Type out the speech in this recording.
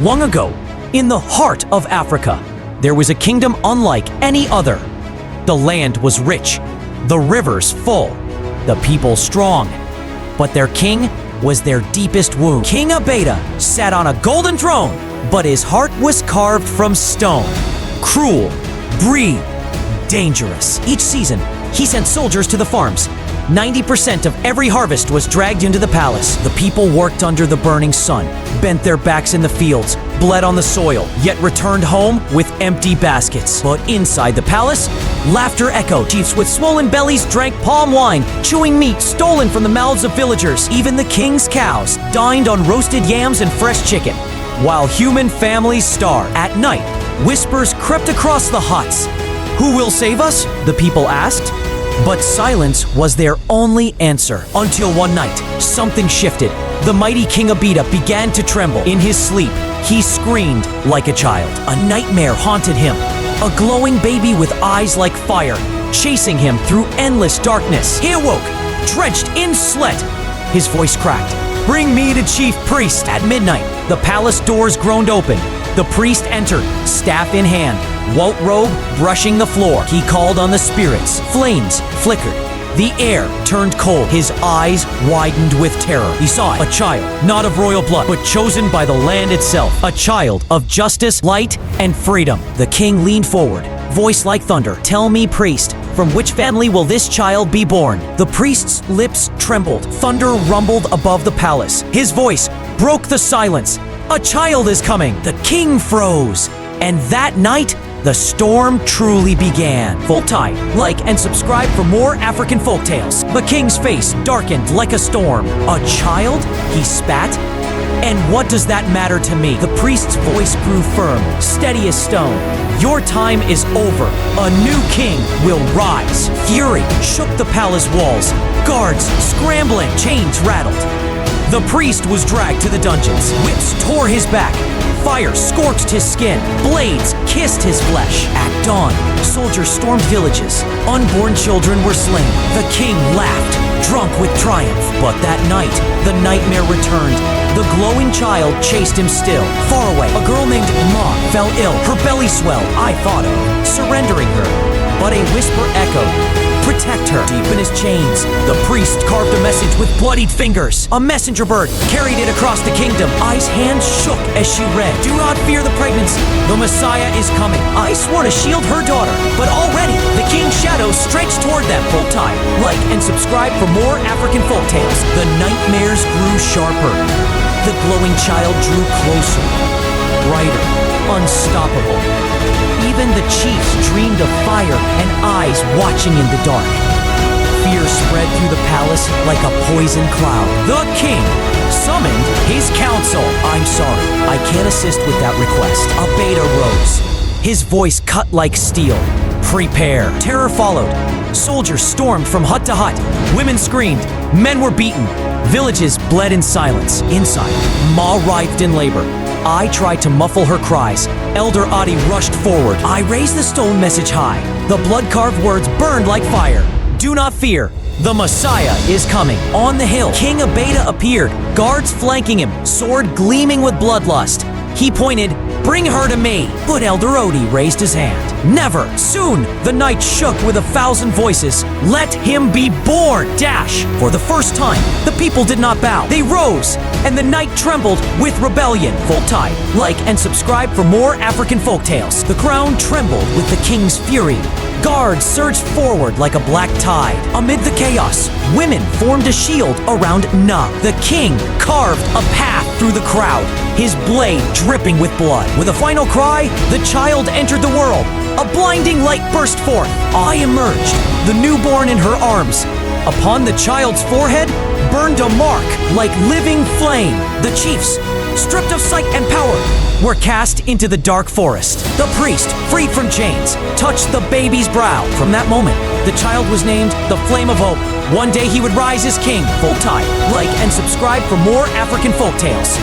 Long ago, in the heart of Africa, there was a kingdom unlike any other. The land was rich, the rivers full, the people strong, but their king was their deepest wound. King Abeda sat on a golden throne, but his heart was carved from stone. Cruel, greedy, dangerous. Each season, he sent soldiers to the farms. 90% of every harvest was dragged into the palace. The people worked under the burning sun, bent their backs in the fields, bled on the soil, yet returned home with empty baskets. But inside the palace, laughter echoed. Chiefs with swollen bellies drank palm wine, chewing meat stolen from the mouths of villagers. Even the king's cows dined on roasted yams and fresh chicken, while human families starved. At night, whispers crept across the huts. "Who will save us?" the people asked. But silence was their only answer. Until one night, something shifted. The mighty King Abeda began to tremble. In his sleep, he screamed like a child. A nightmare haunted him. A glowing baby with eyes like fire, chasing him through endless darkness. He awoke, drenched in sweat. His voice cracked. "Bring me the chief priest." At midnight, the palace doors groaned open. The priest entered, staff in hand, white robe brushing the floor. He called on the spirits. Flames flickered. The air turned cold. His eyes widened with terror. He saw a child, not of royal blood, but chosen by the land itself. A child of justice, light, and freedom. The king leaned forward, voice like thunder. "Tell me, priest, from which family will this child be born?" The priest's lips trembled. Thunder rumbled above the palace. His voice broke the silence. "A child is coming!" The king froze. And that night, the storm truly began. Folktale, like and subscribe for more African folktales. The king's face darkened like a storm. "A child?" he spat. "And what does that matter to me?" The priest's voice grew firm, steady as stone. "Your time is over. A new king will rise." Fury shook the palace walls. Guards scrambling, chains rattled. The priest was dragged to the dungeons. Whips tore his back. Fire scorched his skin. Blades kissed his flesh. At dawn, soldiers stormed villages. Unborn children were slain. The king laughed, drunk with triumph. But that night, the nightmare returned. The glowing child chased him still. Far away, a girl named Ma fell ill. Her belly swelled. I thought of surrendering her. But a whisper echoed, "Protect her." Deep in his chains, the priest carved a message with bloodied fingers. A messenger bird carried it across the kingdom. I's hand shook as she read, "Do not fear the pregnancy. The Messiah is coming. I swore to shield her daughter." But already, the king's shadow stretched toward them. Folktale, like and subscribe for more African folktales. The nightmares grew sharper. The glowing child drew closer, brighter, unstoppable. Even the chiefs dreamed of fire and eyes watching in the dark. Fear spread through the palace like a poison cloud. The king summoned his council. "I'm sorry, I can't assist with that request." Abeda rose, his voice cut like steel. "Prepare." Terror followed. Soldiers stormed from hut to hut. Women screamed. Men were beaten. Villages bled in silence. Inside, Ma writhed in labor. I tried to muffle her cries. Elder Adi rushed forward. I raised the stone message high. The blood-carved words burned like fire. "Do not fear. The Messiah is coming." On the hill, King Abeda appeared, guards flanking him, sword gleaming with bloodlust. He pointed, "Bring her to me." But Elder Odi raised his hand. "Never." Soon, the night shook with 1,000 voices. "Let him be born!" Dash! For the first time, the people did not bow. They rose, and the night trembled with rebellion. Folktale, like and subscribe for more African folktales. The ground trembled with the king's fury. Guards surged forward like a black tide. Amid the chaos, women formed a shield around Na. The king carved a path through the crowd, his blade dripping with blood. With a final cry, the child entered the world. A blinding light burst forth. I emerged, the newborn in her arms. Upon the child's forehead burned a mark like living flame. The chiefs, stripped of sight and power, were cast into the dark forest. The priest, freed from chains, touched the baby's brow. From that moment, the child was named the Flame of Hope. One day he would rise as king. Folktale, like and subscribe for more African folktales.